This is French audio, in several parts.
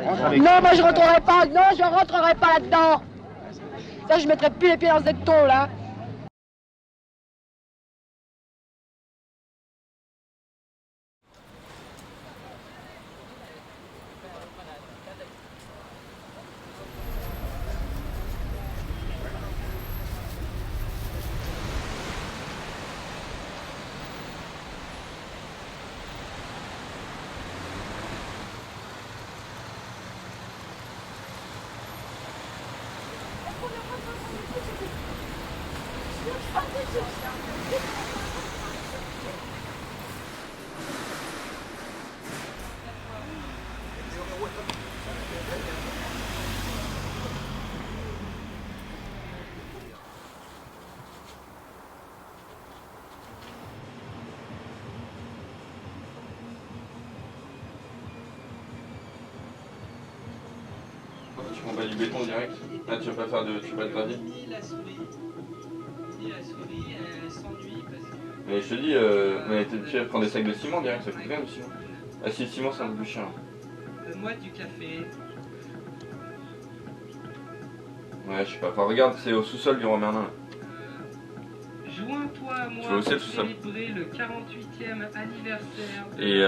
Non, moi je rentrerai pas, non, je rentrerai pas là-dedans. Ça, je mettrai plus les pieds dans ce thon là. Tu prends pas du béton direct? Ah, tu vas pas faire de gravier? Ni la souris, elle s'ennuie parce que... Mais je te dis, mais tu vas prendre des sacs de ciment direct, ça coûte rien du ciment. Ah si, le ciment c'est un peu plus cher. Donne-moi du café. Ouais, je sais pas. Enfin, regarde, c'est au sous-sol du Roi Merlin. Joins-toi à moi Tu vas aussi le pour sous-sol. célébrer le 48e anniversaire de Et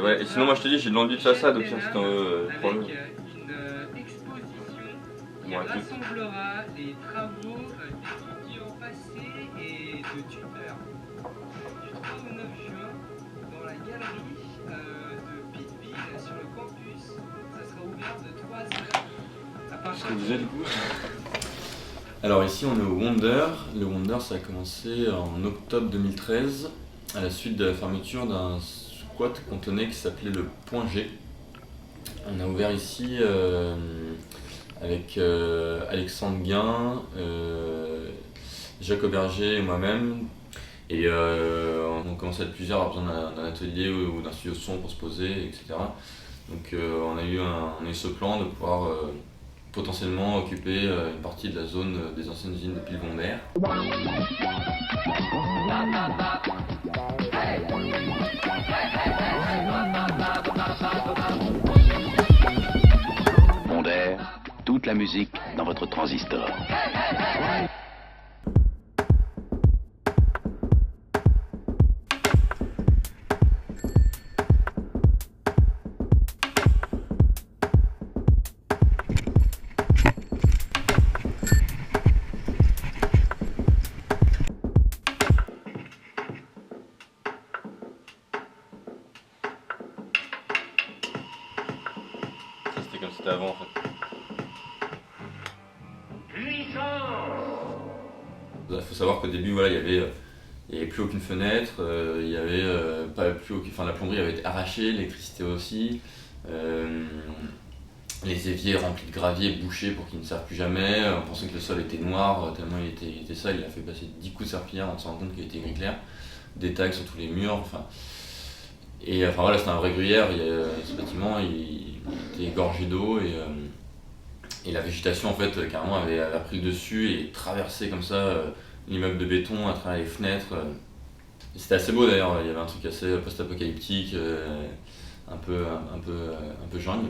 ouais, et sinon moi je te dis, j'ai de l'enduit de façade aussi, si t'en veux, prends-le. avec une exposition qui Ouais, tout. rassemblera les travaux d'étudiants passés et de tuteurs. Du 3 au 9 juin, dans la galerie de Pitteville sur le campus, ça sera ouvert de 3h à partir de... du coup. Alors ici on est au Wonder. Le Wonder ça a commencé en octobre 2013 à la suite de la fermeture d'un squat qu'on tenait qui s'appelait le Point G. On a ouvert ici avec Alexandre Guin, Jacques Auberger et moi-même. Et on commençait à être plusieurs, à besoin d'un atelier ou d'un studio de son pour se poser, etc. Donc on a eu ce plan de pouvoir potentiellement occuper une partie de la zone des anciennes usines de Pilbondaire. Bondaire, toute la musique dans votre transistor. C'était comme c'était avant en fait. Il faut savoir qu'au début, voilà, il y avait plus aucune fenêtre, il y avait pas plus aucune, enfin la plomberie avait été arrachée, l'électricité aussi, les éviers remplis de gravier bouchés pour qu'ils ne servent plus jamais. On pensait que le sol était noir tellement il était sale. Il a fait passer 10 coups de serpillière en se rendant compte qu'il était gris clair, des tags sur tous les murs. Enfin voilà, c'était un vrai gruyère. Ce bâtiment il était gorgé d'eau et la végétation en fait carrément avait pris le dessus et traversé comme ça l'immeuble de béton à travers les fenêtres. Et c'était assez beau d'ailleurs, il y avait un truc assez post-apocalyptique, un peu jungle.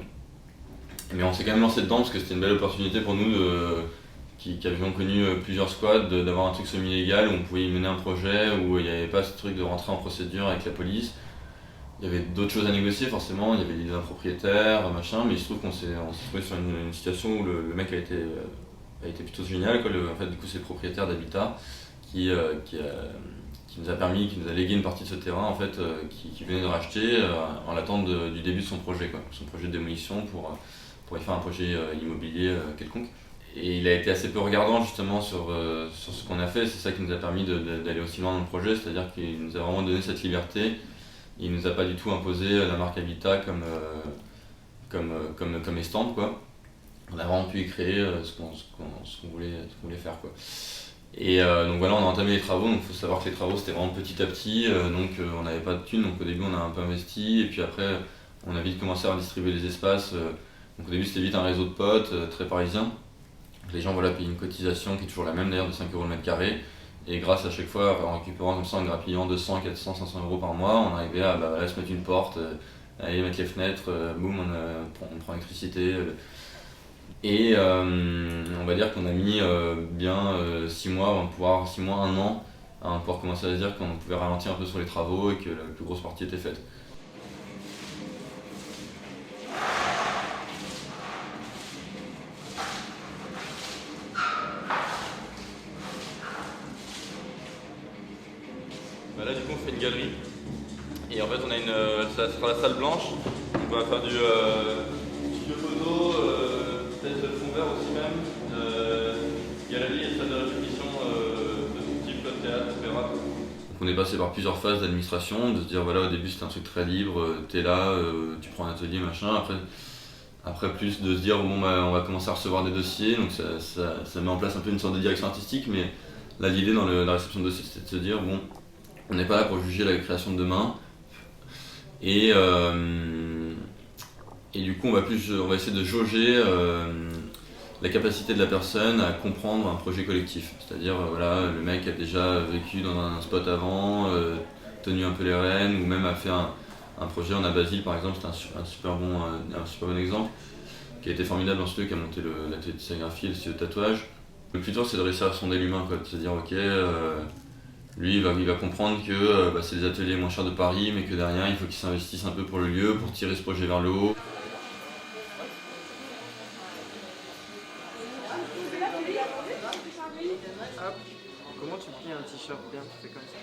Mais on s'est quand même lancé dedans parce que c'était une belle opportunité pour nous qui avions connu plusieurs squads d'avoir un truc semi-légal où on pouvait y mener un projet, où il n'y avait pas ce truc de rentrer en procédure avec la police. Il y avait d'autres choses à négocier forcément, il y avait des propriétaires, machin, mais il se trouve qu'on s'est trouvé sur une situation où le mec a été plutôt génial, quoi. En fait, du coup, c'est le propriétaire d'Habitat qui nous a légué une partie de ce terrain en fait, qui venait de racheter en l'attente du début de son projet, quoi. Son projet de démolition pour y faire un projet immobilier quelconque. Et il a été assez peu regardant justement sur ce qu'on a fait, c'est ça qui nous a permis d'aller aussi loin dans le projet, c'est-à-dire qu'il nous a vraiment donné cette liberté. Il nous a pas du tout imposé la marque Habitat comme stand, quoi. On a vraiment pu y créer ce qu'on voulait faire, quoi. Et donc voilà, on a entamé les travaux, donc il faut savoir que les travaux c'était vraiment petit à petit, donc on n'avait pas de thunes, donc au début on a un peu investi, et puis après on a vite commencé à redistribuer les espaces, donc au début c'était vite un réseau de potes, très parisien. Les gens voilà, payaient une cotisation qui est toujours la même d'ailleurs de 5 € le mètre carré. Et grâce à chaque fois, en récupérant comme ça, en grappillant 200, 400, 500 € par mois, on arrivait à se mettre une porte, aller mettre les fenêtres, boum, on prend l'électricité. Et on va dire qu'on a mis bien 6 mois, 6 mois, 1 an, à pouvoir commencer à se dire qu'on pouvait ralentir un peu sur les travaux et que la plus grosse partie était faite. Bah là du coup on fait une galerie et en fait on a ça sera la salle blanche, donc on va faire du studio photo, peut-être de fond vert aussi même, galerie et salle de répétition de tout type, théâtre, opéra. Donc on est passé par plusieurs phases d'administration, de se dire voilà au début c'était un truc très libre, t'es là, tu prends un atelier machin, après plus de se dire bon bah on va commencer à recevoir des dossiers, donc ça met en place un peu une sorte de direction artistique, mais là l'idée dans la réception de dossiers c'était de se dire bon on n'est pas là pour juger la création de demain et du coup on va essayer de jauger la capacité de la personne à comprendre un projet collectif, c'est-à-dire voilà le mec a déjà vécu dans un spot avant, tenu un peu les rênes ou même a fait un projet. On a Basile par exemple, c'était un super bon exemple qui a été formidable dans ce lieu, qui a monté l'atelier de sérigraphie et le studio de tatouage. Le plus dur c'est de réussir à sonder l'humain, de se dire ok lui, il va comprendre que c'est les ateliers moins chers de Paris, mais que derrière, il faut qu'il s'investisse un peu pour le lieu, pour tirer ce projet vers le haut. Hop. Comment tu plies un t-shirt bien? Tu fais comme ça.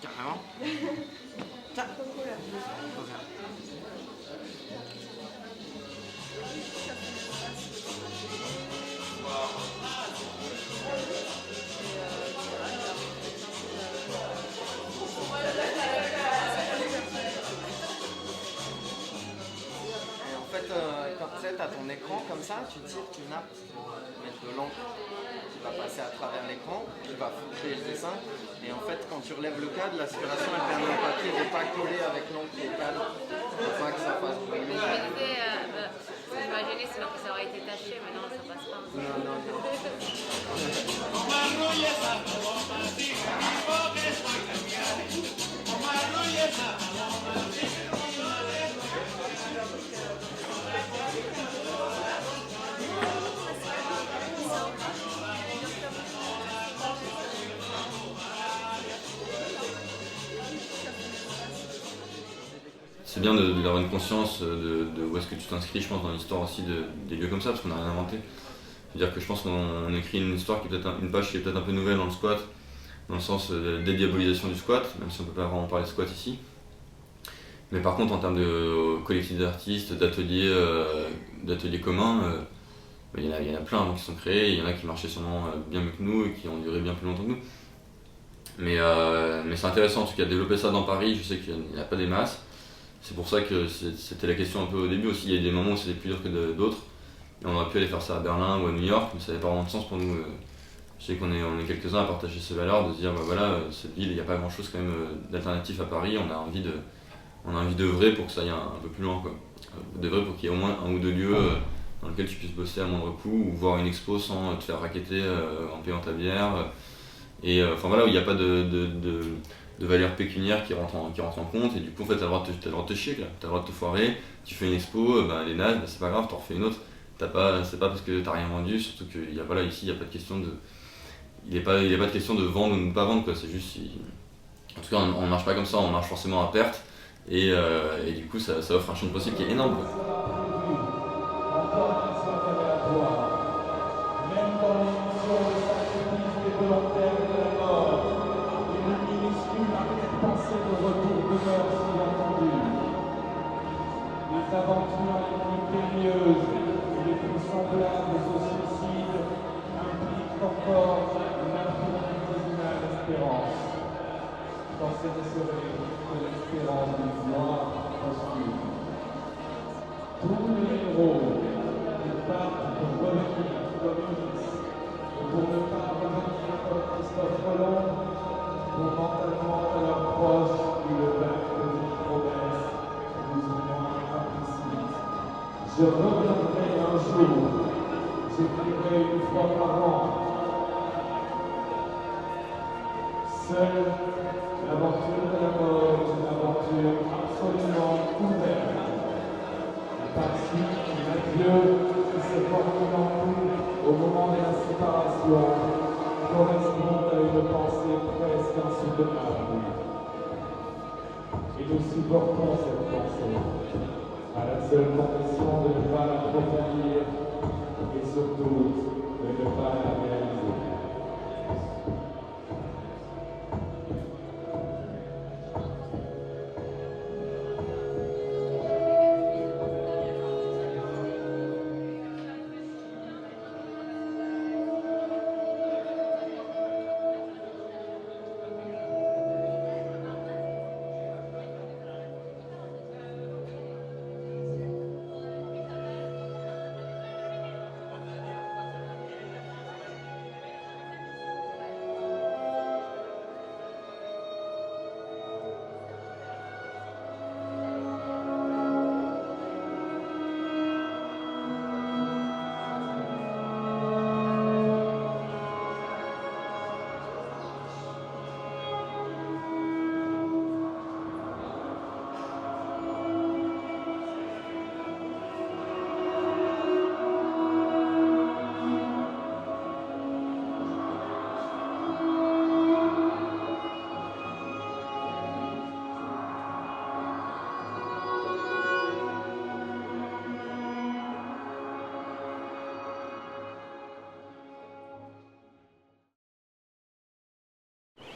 Carrément. Tiens. Quand tu as ton écran comme ça, tu tires, tu nappes pour mettre de l'encre qui va passer à travers l'écran, qui va flouter le dessin. Et en fait, quand tu relèves le cadre, l'aspiration elle permet au papier de ne pas coller avec l'encre au cadre, pour pas que ça fasse brûler. J'imaginais sinon que ça aurait été taché, mais non, ça passe pas. Non. C'est bien d'avoir une conscience de où est-ce que tu t'inscris, je pense, dans l'histoire aussi des lieux comme ça, parce qu'on n'a rien inventé. C'est-à-dire que je pense qu'on écrit une histoire qui est peut-être une page qui est peut-être un peu nouvelle dans le squat, dans le sens de dédiabolisation du squat, même si on ne peut pas vraiment parler de squat ici. Mais par contre, en termes de collectif d'artistes, d'ateliers communs, il y en a plein qui sont créés, il y en a qui marchaient sûrement bien mieux que nous et qui ont duré bien plus longtemps que nous. Mais c'est intéressant en tout cas de développer ça dans Paris, je sais qu'il n'y a pas des masses. C'est pour ça que c'était la question un peu au début aussi, il y a des moments où c'était plus dur que d'autres. Et on aurait pu aller faire ça à Berlin ou à New York, mais ça n'avait pas vraiment de sens pour nous. Je sais qu'on est quelques-uns à partager ces valeurs, de se dire cette ville, il n'y a pas grand chose quand même d'alternatif à Paris, on a envie d'œuvrer pour que ça aille un peu plus loin, quoi. D'œuvrer pour qu'il y ait au moins 1 ou 2 lieux dans lesquels tu puisses bosser à moindre coût ou voir une expo sans te faire racketter en payant ta bière. Et où il n'y a pas de valeur pécuniaire qui rentre en compte, et du coup en fait t'as le droit de te chier, t'as le droit de te foirer, tu fais une expo, elle est naze, c'est pas grave, t'en refais une autre, c'est pas parce que t'as rien vendu, surtout que ici il n'y a pas de question il n'est pas de question de vendre ou de ne pas vendre, quoi. C'est juste, en tout cas on ne marche pas comme ça, on marche forcément à perte, et du coup ça offre un champ de possible qui est énorme, quoi. Les aventures les plus périlleuses et les plus semblables au suicide impliquent encore une infinitesimal espérance. Quand ce ne serait que l'espérance d'une gloire posthume. Tous les héros qui partent pour revenir comme X, pour ne pas revenir comme Christophe Colomb, pour mentalement à leurs proches qui le battent de promesses plus ou moins implicites. Je reviendrai un jour, j'écrirai 1 fois par an Seule l'aventure de la mort est une aventure absolument ouverte. Et par-ci, l'adieu qui se porte dans nous au moment de la séparation correspond à une pensée presque insoutenable. Et nous supportons cette pensée, à la seule condition de ne pas l'approfondir et surtout de ne pas la réaliser.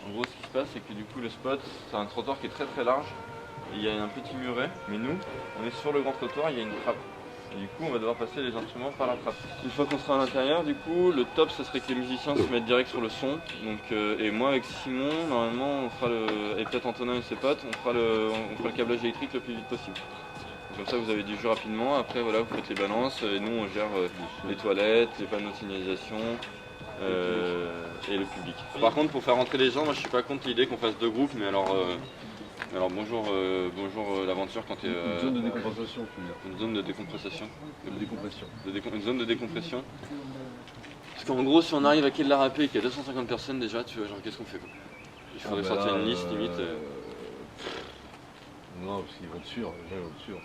En gros, ce qui se passe, c'est que du coup, le spot, c'est un trottoir qui est très très large. Et il y a un petit muret, mais nous, on est sur le grand trottoir, il y a une trappe. Et du coup, on va devoir passer les instruments par la trappe. Une fois qu'on sera à l'intérieur, du coup, le top, ce serait que les musiciens se mettent direct sur le son. Donc, et moi, avec Simon, normalement, on fera et peut-être Antonin et ses potes, on fera le câblage électrique le plus vite possible. Comme ça, vous avez du jeu rapidement. Après, voilà, vous faites les balances. Et nous, on gère les toilettes, les panneaux de signalisation. Et le public. Par contre, pour faire rentrer les gens, moi je suis pas contre l'idée qu'on fasse deux groupes, mais alors bonjour l'aventure quand tu es. Une zone de décompensation, une zone de décompression. Une zone de décompression. Parce qu'en gros, si on arrive à quai de la Râpée et qu'il y a 250 personnes déjà, tu vois, genre qu'est-ce qu'on fait quoi? Il faudrait sortir une liste limite. Non, parce qu'ils vont te suivre, déjà ils vont te suivre.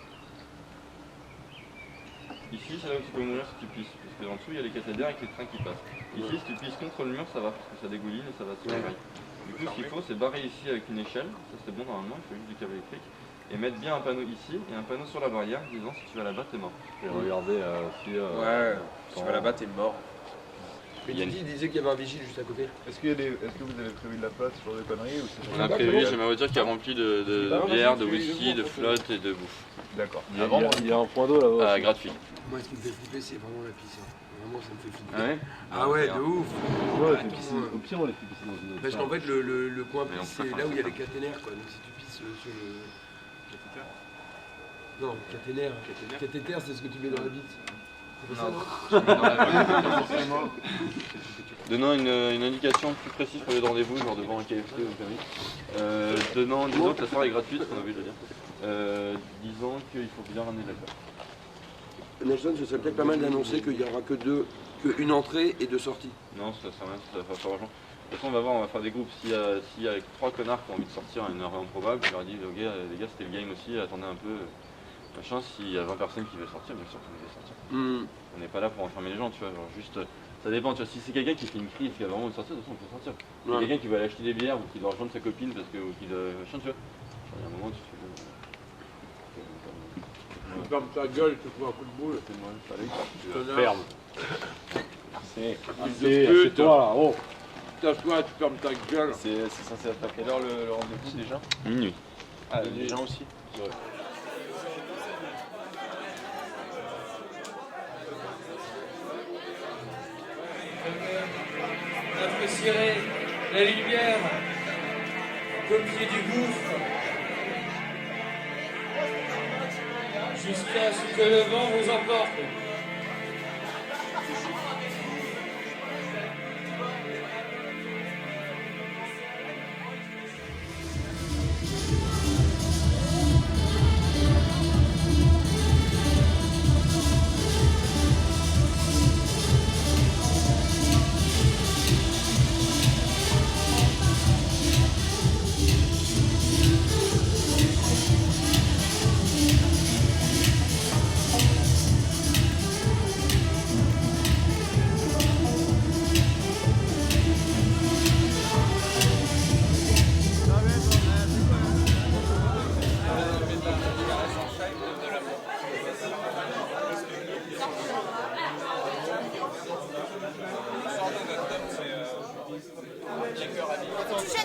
Ici, c'est là où tu peux mourir si tu pisses, parce que en dessous, il y a les cathédrales avec les trains qui passent. Ici, si tu pisses contre le mur, ça va, parce que ça dégouline et ça va se barrer. Du coup, ce qu'il faut, c'est barrer ici avec une échelle, ça c'est bon normalement, il faut juste du câble électrique, et mettre bien un panneau ici et un panneau sur la barrière disant si tu vas là-bas, t'es mort. Et regardez si... ouais, si tu vas là-bas, t'es mort. Mais il disait qu'il y avait un vigile juste à côté. Est-ce que vous avez prévu de la place sur des conneries ou on a prévu, j'ai ma voiture qui est remplie de bière, de whisky, de flotte et de bouffe. D'accord. Il y a un point d'eau là-bas. Gratuit. Moi, ce qui me fait flipper, c'est vraiment la piscine. Vraiment, ça me fait flipper. Ah ouais? Ah ouais, de ouf. Au pire, on les fait pisser dans une autre. Parce qu'en fait, le coin pisse, c'est là où il y a les caténaires, quoi. Donc si tu pisses sur le... Cathéter? Non, caténaire. Cathéter, c'est ce que tu mets dans la bite. C'est pas ça, non? Donnant une indication plus précise pour les rendez-vous, genre devant un KFC ou un disant que la soirée est gratuite, on a envie de le dire. Disant qu'il faut bien ramener de l'alcool. Nelson, ce serait peut-être pas mal d'annoncer qu'il n'y aura qu'une entrée et deux sorties. Non, ça sert à rien, ça va faire argent. De toute façon, on va voir, on va faire des groupes. S'il y a 3 connards qui ont envie de sortir à une heure improbable, je leur dis, ok, les gars, c'était le game aussi, attendez un peu. Machin, s'il y a 20 personnes qui veulent sortir, bien sûr qu'on veut sortir. On n'est pas là pour enfermer les gens, tu vois, genre juste... Ça dépend, tu vois, si c'est quelqu'un qui fait une crise, qui a vraiment envie de sortir, de toute façon on peut sortir. Si c'est quelqu'un qui veut aller acheter des bières ou qui doit rejoindre sa copine parce que... ou qui doit... machin, tu vois. Il y a un moment, tu fais... Tu fermes ta gueule, tu te fous un coup de boule. Ferme. C'est toi là, oh. T'assois, tu fermes ta gueule. C'est censé être à quelle heure le rendez-vous déjà? Minuit. Ah, les gens aussi? Ouais. Apprécierez la lumière comme pied du gouffre jusqu'à ce que le vent vous emporte.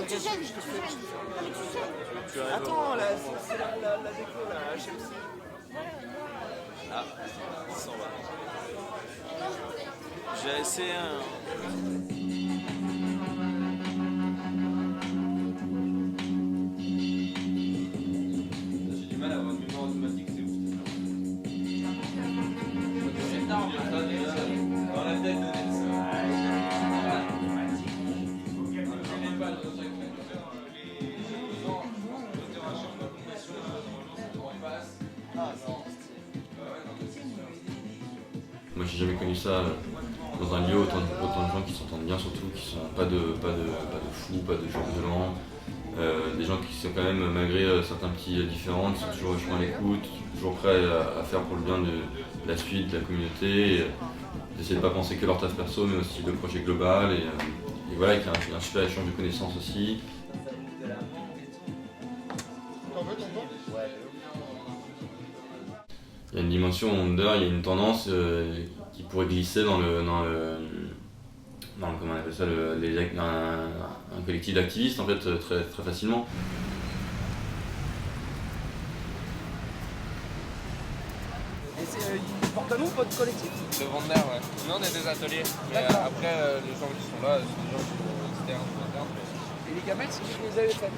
tu gênes, Attends, là, c'est la déco, la HMC. Ah, ça s'en va. J'ai essayé un... J'ai du mal à avoir une mémoire automatique, c'est ouf. Dans la tête de Nelson. Moi j'ai jamais connu ça dans un lieu, autant de gens qui s'entendent bien, surtout qui sont pas de fous, pas de gens violents, des gens qui sont quand même, malgré certains petits différends, qui sont toujours vachement à l'écoute, toujours prêts à faire pour le bien de la suite, de la communauté, d'essayer de pas penser que leur taf perso mais aussi le projet global et voilà, qu'il y a un super échange de connaissances aussi. Il y a une dimension Wonder, il y a une tendance qui pourrait glisser dans comment on appelle ça, un collectif d'activistes en fait très facilement. Et il porte à nous votre collectif? Le Wonder, ouais. Nous on est des ateliers, mais après les gens qui sont là, c'est des gens qui sont externes ou internes. Et les gamelles, c'est qui vous avez fait?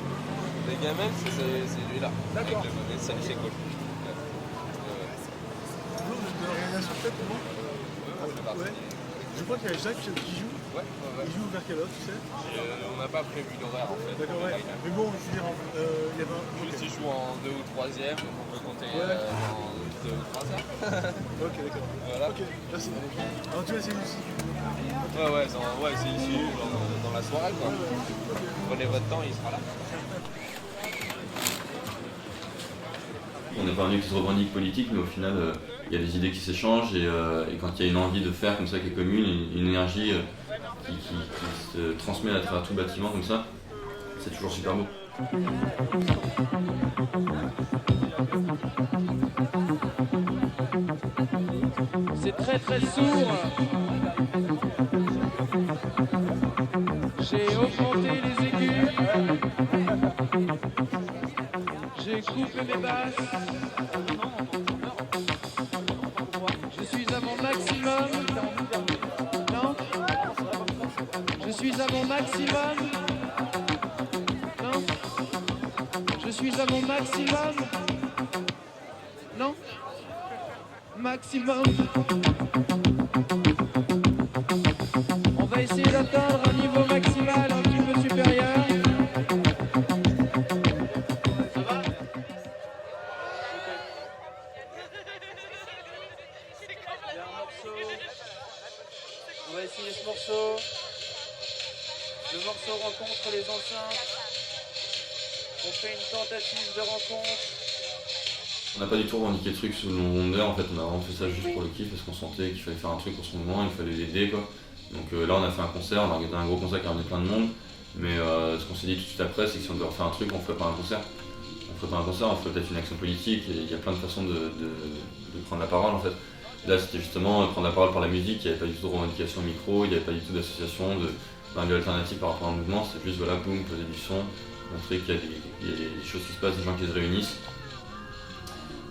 Les gamelles, c'est lui là. D'accord. C'est cool. De réalisation peut-être ou non? Ouais. Je crois qu'il y a Jacques qui joue. Ouais. Il joue vers quelle heure, tu sais? On n'a pas prévu d'horaire en fait. D'accord, ouais. Mais bon, je veux dire, il y avait un... Juste il joue en 2 ou 3e, donc on peut compter en 2 ou 3 heures. Ok, d'accord. Voilà. Ok, merci. Alors tu vois, c'est ici. Ouais, c'est ici, dans la soirée quoi. Prenez votre temps, il sera là. On n'est pas un lieu qui se revendique politique, mais au final, il y a des idées qui s'échangent et quand il y a une envie de faire comme ça qui est commune, une énergie qui se transmet à travers tout le bâtiment comme ça, c'est toujours super beau. C'est très très sourd. J'ai augmenté les aigus. J'ai coupé mes basses. Je suis à mon maximum. Non. Je suis à mon maximum. Non. Je suis à mon maximum. Non. Maximum. On va essayer d'atteindre un niveau maximal un petit peu supérieur. Ça va? Il y a un morceau. On va essayer ce morceau. Le morceau rencontre les enceintes. On fait une tentative de rencontre. On n'a pas du tout revendiqué le truc sous le nom Wonder, en fait on a vraiment fait ça juste pour le kiff parce qu'on sentait qu'il fallait faire un truc pour son moment, il fallait l'aider quoi. Donc là on a fait un concert, on a organisé un gros concert qui a ramené plein de monde, mais ce qu'on s'est dit tout de suite après c'est que si on devait refaire un truc, on ferait pas un concert. On ferait pas un concert, on ferait peut-être une action politique et il y a plein de façons de prendre la parole en fait. Là c'était justement prendre la parole par la musique, il n'y avait pas du tout de revendication au micro, il n'y avait pas du tout d'association, d'un lieu alternatif par rapport à un mouvement, c'était juste voilà, boum, poser du son, montrer qu'il y a des choses qui se passent, des gens qui se réunissent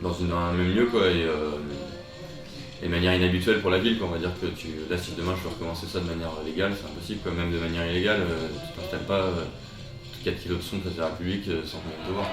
dans un même lieu quoi, et de manière inhabituelle pour la ville quoi. On va dire que là si demain je veux recommencer ça de manière légale, c'est impossible quoi. Même de manière illégale, tu t'installes pas 4 kilos de son place de la République sans qu'on vienne te voir.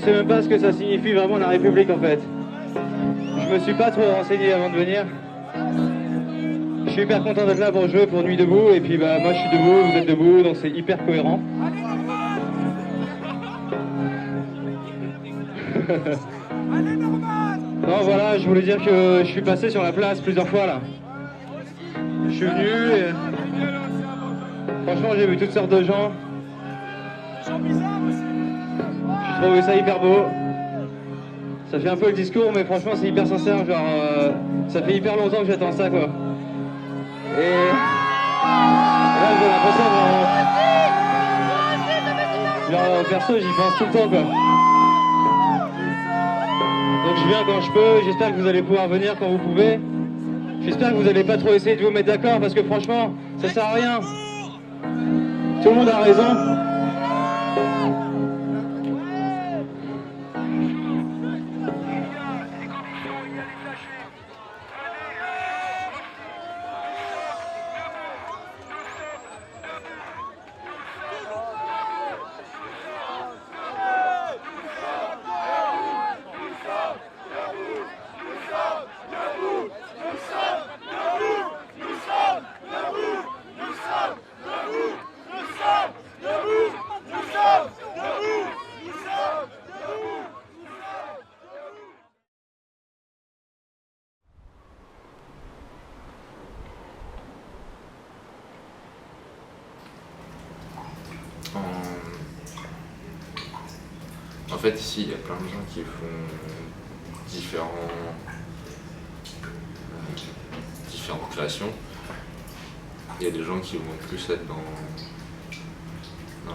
sais même pas ce que ça signifie vraiment la République en fait. Je me suis pas trop renseigné avant de venir. Je suis hyper content d'être là pour jouer pour Nuit debout et puis bah moi je suis debout, vous êtes debout, donc c'est hyper cohérent. Non voilà, je voulais dire que je suis passé sur la place plusieurs fois là. Je suis venu et... franchement j'ai vu toutes sortes de gens. J'ai trouvé ça hyper beau. Ça fait un peu le discours mais franchement c'est hyper sincère, genre ça fait hyper longtemps que j'attends ça quoi. Et là j'ai l'impression genre perso j'y pense tout le temps quoi. Donc je viens quand je peux, j'espère que vous allez pouvoir venir quand vous pouvez. J'espère que vous n'allez pas trop essayer de vous mettre d'accord parce que franchement ça sert à rien. Tout le monde a raison. En fait, ici, il y a plein de gens qui font différentes créations. Il y a des gens qui vont plus être dans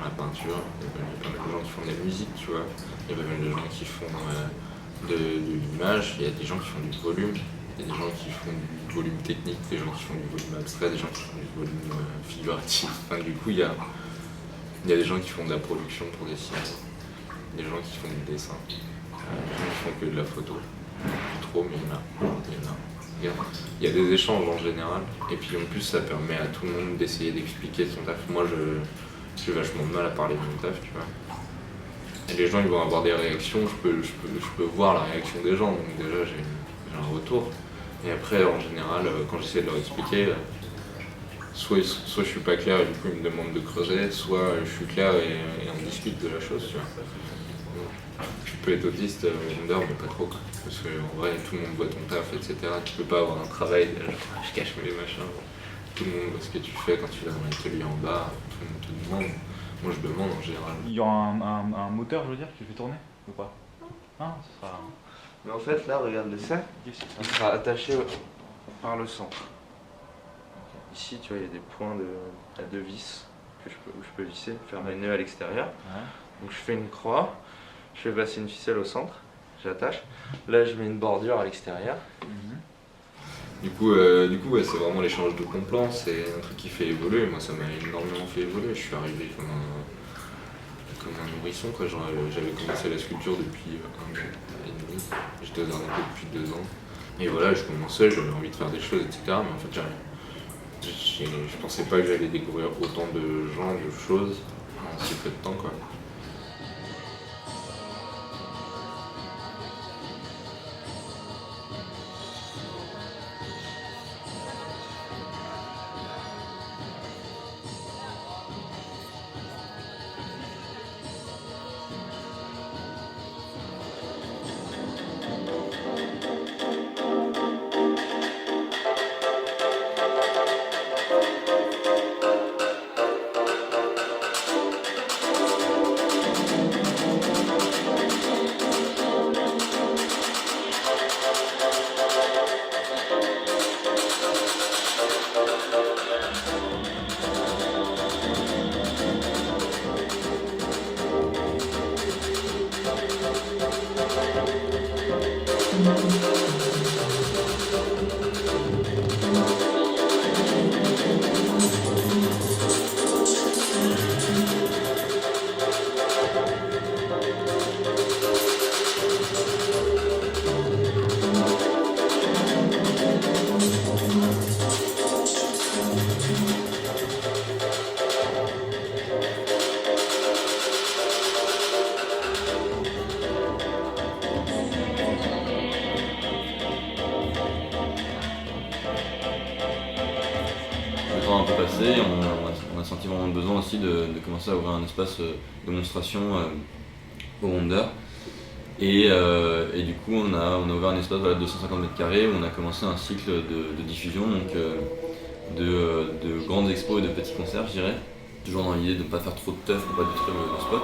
la peinture, il y a plein de gens qui font de la musique, tu vois. Il y a plein de gens qui font de l'image, il y a des gens qui font du volume, il y a des gens qui font du volume technique, des gens qui font du volume abstrait, des gens qui font du volume figuratif. Enfin, du coup, il y a des gens qui font de la production pour des films. Des gens qui font du dessin, des gens qui font que de la photo, plus trop mais il y en a. Il y a des échanges en général et puis en plus ça permet à tout le monde d'essayer d'expliquer son taf. Moi j'ai vachement de mal à parler de mon taf, tu vois. Et les gens ils vont avoir des réactions, je peux voir la réaction des gens, donc déjà j'ai un retour. Et après en général quand j'essaie de leur expliquer, soit je suis pas clair et du coup ils me demandent de creuser, soit je suis clair et on discute de la chose, tu vois. Tu peux être autiste vendeur mais pas trop quoi. Parce qu'en vrai tout le monde voit ton taf etc. Tu peux pas avoir un travail, je cache mes machins. Tout le monde voit ce que tu fais quand tu vas dans l'atelier en bas, tout le monde te demande. Moi je demande en général. Il y aura un moteur je veux dire que tu fais tourner ou pas? Ah, ça sera... Mais en fait là regarde le sac, il sera attaché par le centre. Ici tu vois il y a des points de vis où je peux visser, faire mes nœuds à l'extérieur. Ouais. Donc je fais une croix, je fais passer une ficelle au centre, j'attache. Là je mets une bordure à l'extérieur. Du coup ouais, c'est vraiment l'échange de bons plans, c'est un truc qui fait évoluer. Moi ça m'a énormément fait évoluer. Je suis arrivé comme un nourrisson quoi. J'avais commencé la sculpture depuis 1 an et demi. J'étais dans un peu depuis 2 ans. Et voilà, je commençais, j'avais envie de faire des choses, etc. Mais en fait je pensais pas que j'allais découvrir autant de gens, de choses en si peu de temps quoi. passé. Et on a senti vraiment le besoin aussi de commencer à ouvrir un espace de démonstration au Wonder. Et du coup, on a ouvert un espace de 250 mètres carrés où on a commencé un cycle de diffusion, donc de grandes expos et de petits concerts, je dirais. Toujours dans l'idée de ne pas faire trop de teuf pour pas détruire le spot.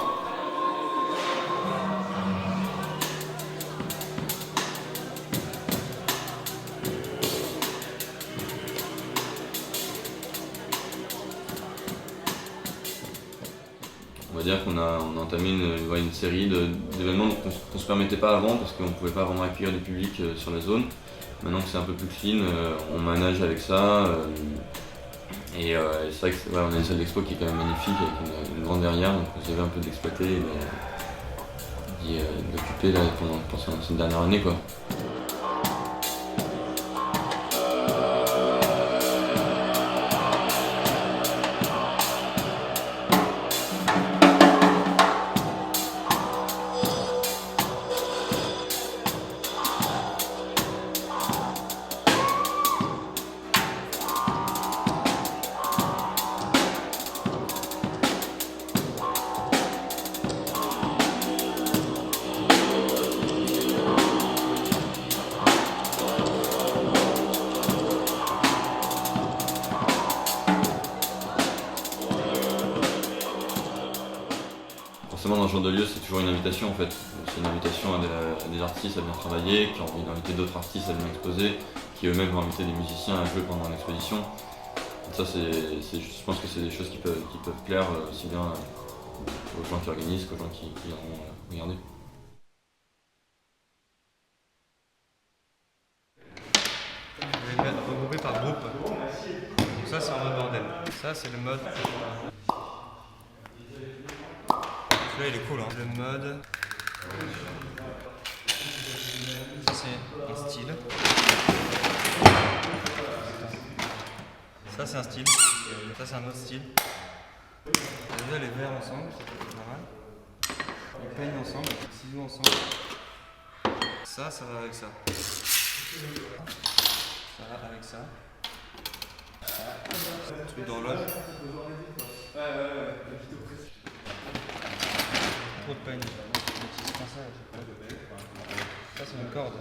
On va dire qu'on a entamé une série d'événements qu'on ne se permettait pas avant parce qu'on ne pouvait pas vraiment accueillir du public sur la zone. Maintenant que c'est un peu plus clean, on manage avec ça. Et c'est vrai qu'on a une salle d'expo qui est quand même magnifique avec une grande verrière, donc on s'avait un peu d'exploiter et d'occuper pendant cette dernière année, quoi. Forcément, dans ce genre de lieu, c'est toujours une invitation en fait. C'est une invitation à des artistes à venir travailler, qui ont envie d'inviter d'autres artistes à venir exposer, qui eux-mêmes vont inviter des musiciens à jouer pendant l'exposition. Ça, je pense que c'est des choses qui peuvent plaire aussi bien aux gens qui organisent qu'aux gens qui iront regarder. Je vais les mettre regroupés par groupe. Donc ça, c'est en mode bordel. Ça, c'est le mode. Celui-là, il est cool, hein. Le mode. Ça, c'est un style. Ça, c'est un style. Ça, c'est un autre style. Déjà, les verres ensemble, c'est pas mal. Les peignes ensemble, les ciseaux ensemble. Ça va avec ça. Ça va avec ça. Truc d'horloge. Trop de peine. Ça, c'est une corde.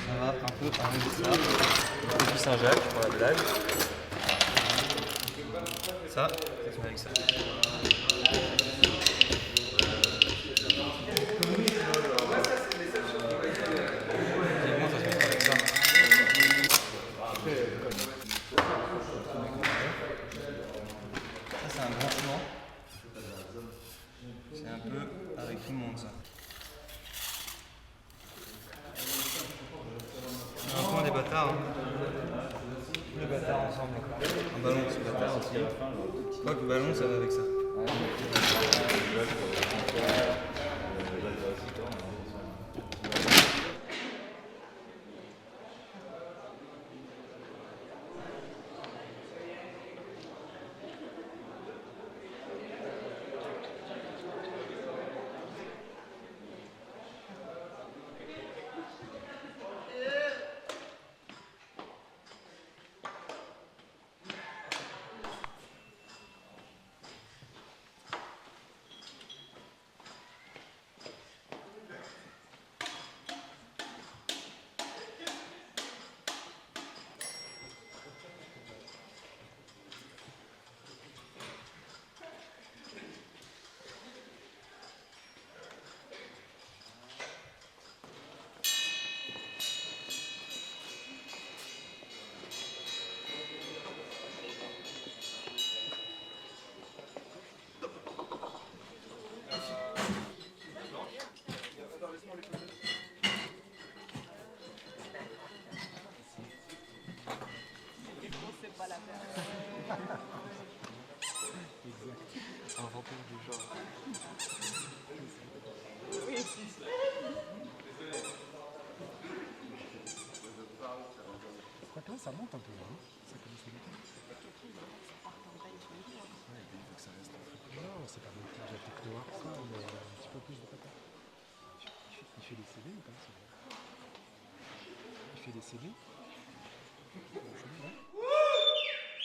Ça va un peu avec ça. Un petit Saint-Jacques pour la blague. Ça se met avec ça. C'est un branchement. C'est un peu avec tout le monde ça. Un point des bâtards. Hein. Tous les bâtards ensemble. Un ballon, c'est bâtard aussi. Je crois que le ballon ça va avec ça. Inventeur du genre. Oui. Quoique là, ça monte un peu, hein. Ça commence à monter. Ouais, il faut que ça reste un truc. Non, c'est pas non plus de la techno hardcore, mais un petit peu plus de patate. CD ou pas? Il fait des CD?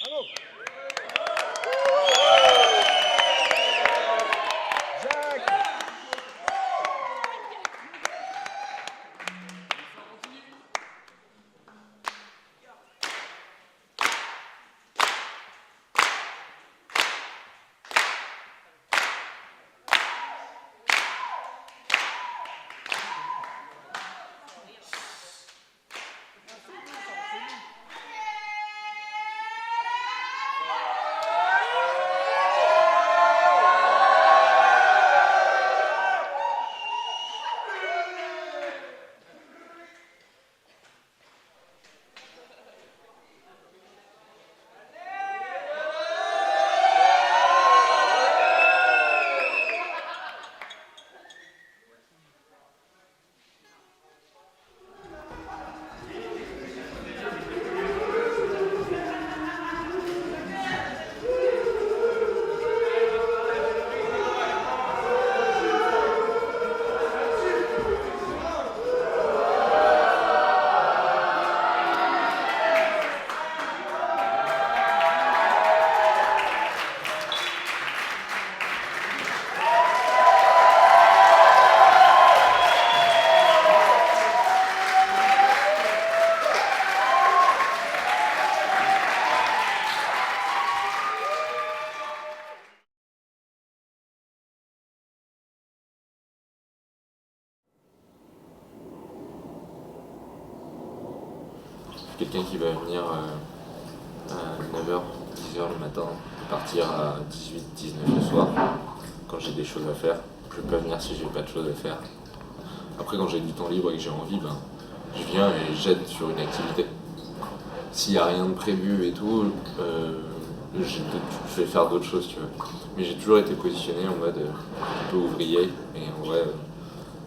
Bravo! Quelqu'un qui va venir à 9h, 10h le matin, et partir à 18, 19 le soir, quand j'ai des choses à faire. Je peux pas venir si j'ai pas de choses à faire. Après, quand j'ai du temps libre et que j'ai envie, ben, je viens et j'aide sur une activité. S'il n'y a rien de prévu et tout, je vais faire d'autres choses, tu vois. Mais j'ai toujours été positionné en mode un peu ouvrier, et en vrai,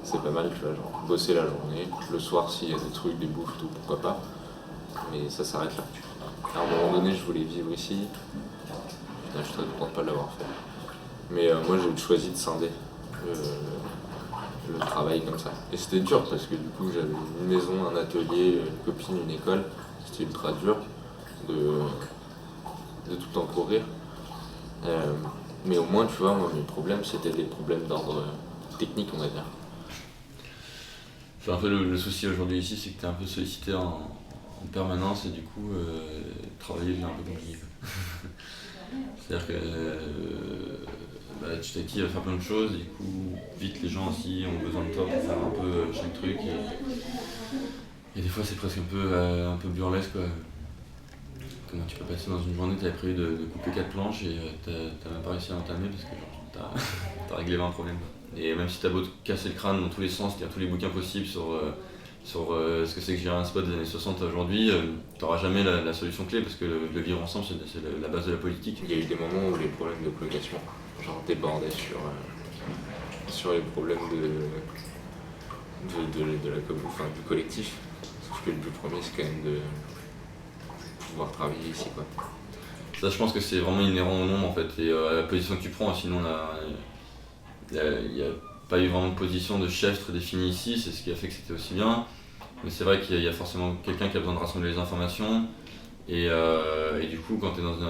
c'est pas mal, tu vois, genre bosser la journée, le soir s'il y a des trucs, des bouffes, tout, pourquoi pas. Mais ça s'arrête là. À un moment donné, je voulais vivre ici. Je suis très content de ne pas l'avoir fait. Mais moi, j'ai choisi de scinder le travail comme ça. Et c'était dur parce que du coup, j'avais une maison, un atelier, une copine, une école. C'était ultra dur de tout le temps courir. Mais au moins, tu vois, moi, mes problèmes, c'était des problèmes d'ordre technique, on va dire. Enfin, un peu le souci aujourd'hui ici, c'est que tu es un peu sollicité en permanence et du coup, travailler devient un peu compliqué. C'est-à-dire que tu t'actives à faire plein de choses et du coup, vite les gens aussi ont besoin de toi pour faire un peu chaque truc. Et des fois, c'est presque un peu burlesque, quoi. Comment tu peux passer dans une journée, tu avais prévu de couper 4 planches et t'as même pas réussi à entamer parce que t'as réglé 20 problèmes. Et même si t'as beau te casser le crâne dans tous les sens, lire tous les bouquins possibles sur ce que c'est que gérer un spot des années 60 aujourd'hui, t'auras jamais la solution clé parce que le vivre ensemble c'est la base de la politique. Il y a eu des moments où les problèmes de colocation débordaient sur les problèmes de la com, enfin, du collectif. Sauf que le but premier c'est quand même de pouvoir travailler ici, quoi. Ça, je pense que c'est vraiment inhérent au nombre en fait, et à la position que tu prends, sinon il n'y a pas eu vraiment de position de chef très définie ici, c'est ce qui a fait que c'était aussi bien. Mais c'est vrai qu'il y a forcément quelqu'un qui a besoin de rassembler les informations, et du coup quand tu es dans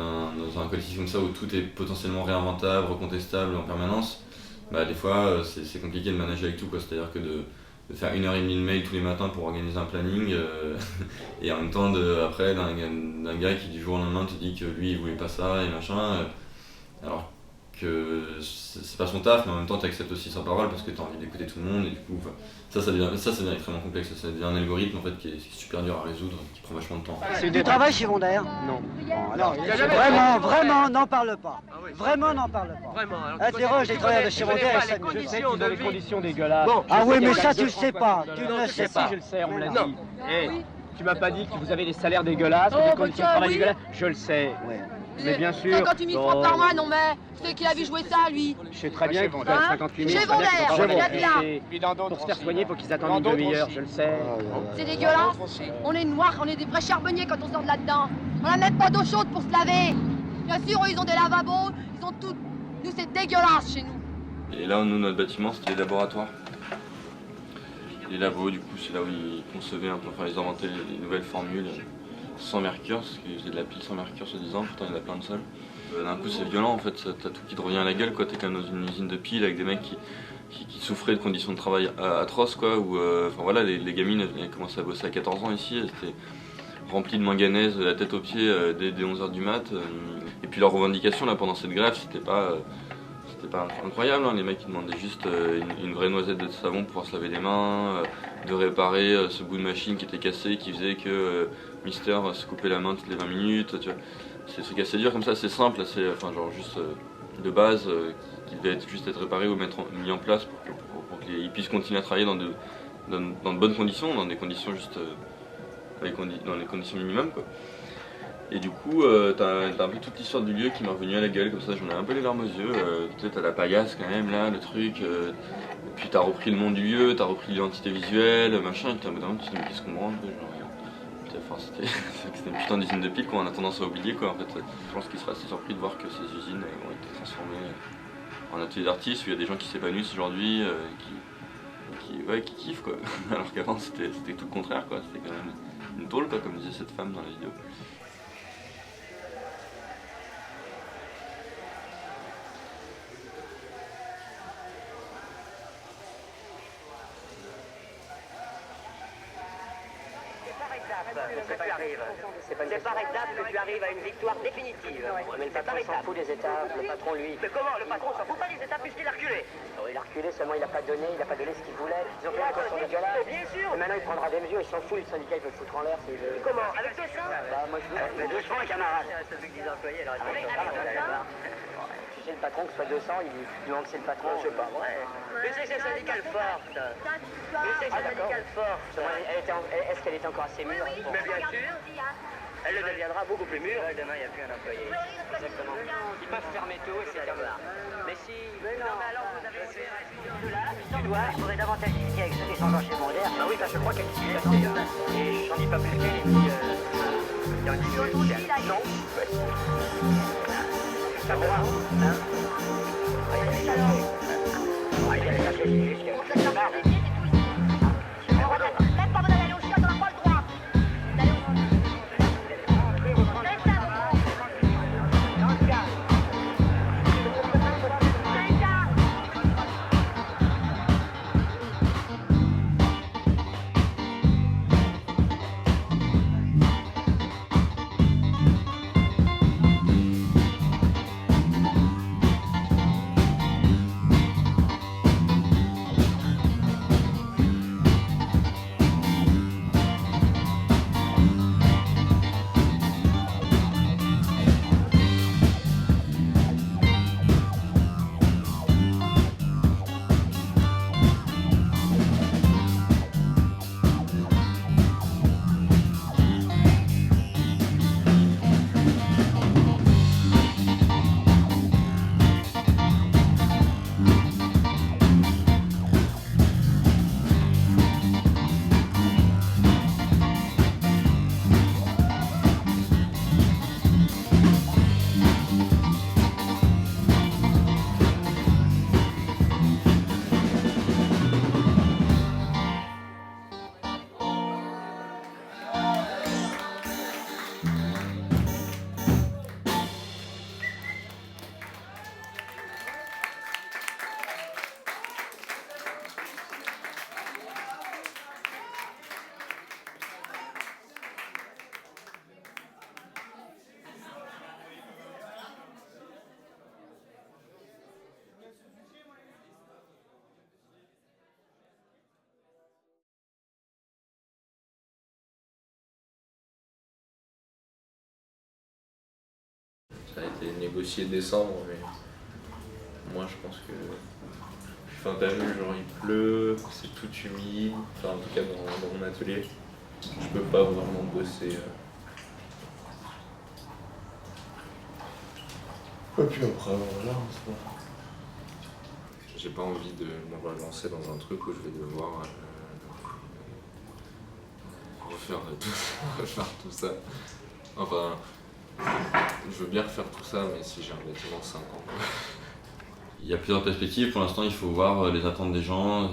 un collectif comme ça où tout est potentiellement réinventable, recontestable en permanence, des fois c'est compliqué de manager avec tout, quoi. C'est-à-dire que de faire 1h30 de mail tous les matins pour organiser un planning et en même temps après d'un gars qui du jour au lendemain te dit que lui il voulait pas ça et machin, alors que c'est pas son taf, mais en même temps tu acceptes aussi sa parole parce que tu as envie d'écouter tout le monde et du coup ça devient extrêmement complexe, ça devient un algorithme en fait qui est super dur à résoudre, qui prend vachement de temps. Tu travailles chez Vondair? Non. Bon, alors, vraiment, n'en parle pas. Vraiment, n'en parle pas. Vraiment. Interroge les travailleurs de chez Vondair. Les conditions de vie. Les conditions dégueulasses. Bon, ah oui, mais ça tu le sais pas. Tu ne le sais pas. Je le sais, on me l'a dit. Tu m'as pas dit que vous avez des salaires dégueulasses, des conditions de travail dégueulasses. Je le sais. Mais bien sûr. 58 000 francs par mois, non mais c'est qui a vu jouer ça, lui? Je sais très bien qu'ils gagnent 58 000. Chez Vondair, pour se faire soigner, il faut qu'ils attendent une demi-heure, je le sais. C'est dégueulasse. On est noirs, on est des vrais charbonniers quand on sort de là-dedans. On n'a même pas d'eau chaude pour se laver. Bien sûr, ils ont des lavabos, ils ont tout. Nous, c'est dégueulasse chez nous. Et là, nous, notre bâtiment, c'était les laboratoires. les labos, du coup c'est là où ils concevaient un peu, enfin ils inventaient les nouvelles formules sans mercure, parce qu'ils faisaient de la pile sans mercure soi-disant, pourtant il y en a plein de seuls. D'un coup c'est violent en fait, t'as tout qui te revient à la gueule quoi, t'es quand même dans une usine de piles avec des mecs qui souffraient de conditions de travail atroces quoi, où enfin voilà, les gamines elles commençaient à bosser à 14 ans ici, elles étaient remplies de manganèse, la tête aux pieds dès 11h du mat. Et puis leurs revendications là pendant cette grève c'était pas incroyable, hein. Les mecs ils demandaient juste une vraie noisette de savon pour pouvoir se laver les mains, de réparer ce bout de machine qui était cassé, qui faisait que Mister se coupait la main toutes les 20 minutes, tu vois. C'est des trucs assez durs comme ça, c'est simple, c'est enfin genre juste de base qui devait juste être réparé ou mis en place pour qu'ils puissent continuer à travailler dans de bonnes conditions, dans des conditions juste dans les conditions minimum quoi. Et du coup, t'as un peu toute l'histoire du lieu qui m'est revenue à la gueule, comme ça j'en ai un peu les larmes aux yeux. Tu sais, t'as la paillasse quand même là, le truc. Et puis t'as repris le nom du lieu, t'as repris l'identité visuelle, machin, et t'es un bout d'un moment, tu te dis mais qu'est-ce qu'on me rend un peu, genre. Enfin, c'était une putain d'usine de piles qu'on a tendance à oublier quoi. En fait, je pense qu'il serait assez surpris de voir que ces usines ont été transformées en ateliers d'artistes où il y a des gens qui s'épanouissent aujourd'hui, qui kiffent quoi. Alors qu'avant c'était tout le contraire quoi. C'était quand même une tôle quoi, comme disait cette femme dans la vidéo. C'est par étapes que tu arrives à une victoire définitive. Mais le patron s'en fout des étapes, le patron lui. Mais comment? Le patron s'en fout pas des étapes puisqu'il a reculé. Il a reculé, seulement il n'a pas donné ce qu'il voulait. Ils ont fait une condition dégueulasse. Bien sûr. Et maintenant il prendra des mesures, il s'en fout, le syndicat il peut le foutre en l'air s'il veut. Comment? Avec deux seins? Bah moi je veux. Mais 200 camarades. C'est celui qui des employés, alors tu sais le patron que ce soit 200, il lui manque c'est le patron. C'est pas vrai. Mais c'est syndical forte. Mais c'est syndical forte. Est-ce qu'elle était encore assez mûre? Mais bien sûr. Elle le deviendra beaucoup plus mûre. Demain, il n'y a plus un employé. Exactement. Ils peuvent fermer tout et c'est comme ça. Mais si... non, mais alors vous avez... Tu faudrait davantage discuter avec ceux qui sont encore chez Mondaire. Ah oui, parce que je crois qu'elle discute assez. Et j'en dis pas plus qu'elle. Et puis... il y a une discussion. Non. Ça va, hein? Il y a des sacrés jusqu'à... Même pas vous allez aller au chien, on n'a pas le droit. Ça a été négocié décembre, mais moi je pense que... Enfin t'as vu, genre il pleut, c'est tout humide, enfin en tout cas dans mon atelier, je peux pas vraiment bosser. Et puis après, voilà, c'est bon. J'ai pas envie de me relancer dans un truc où je vais devoir refaire tout ça. Enfin, je veux bien refaire tout ça, mais si j'ai un bâtiment 5 ans. Il y a plusieurs perspectives. Pour l'instant, il faut voir les attentes des gens,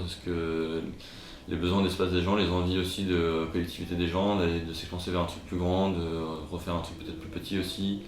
les besoins d'espace des gens, les envies aussi de collectivité des gens, de s'expanser vers un truc plus grand, de refaire un truc peut-être plus petit aussi.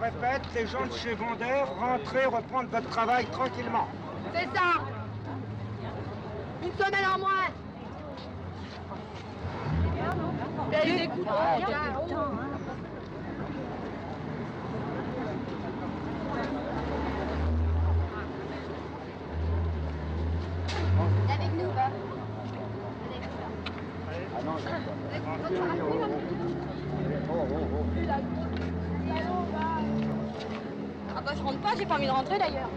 Répète, les gens de chez Vendeur, rentrez, reprendre votre travail tranquillement. C'est ça. Une semaine en moins. Avec nous, va. pas, j'ai pas envie de rentrer d'ailleurs.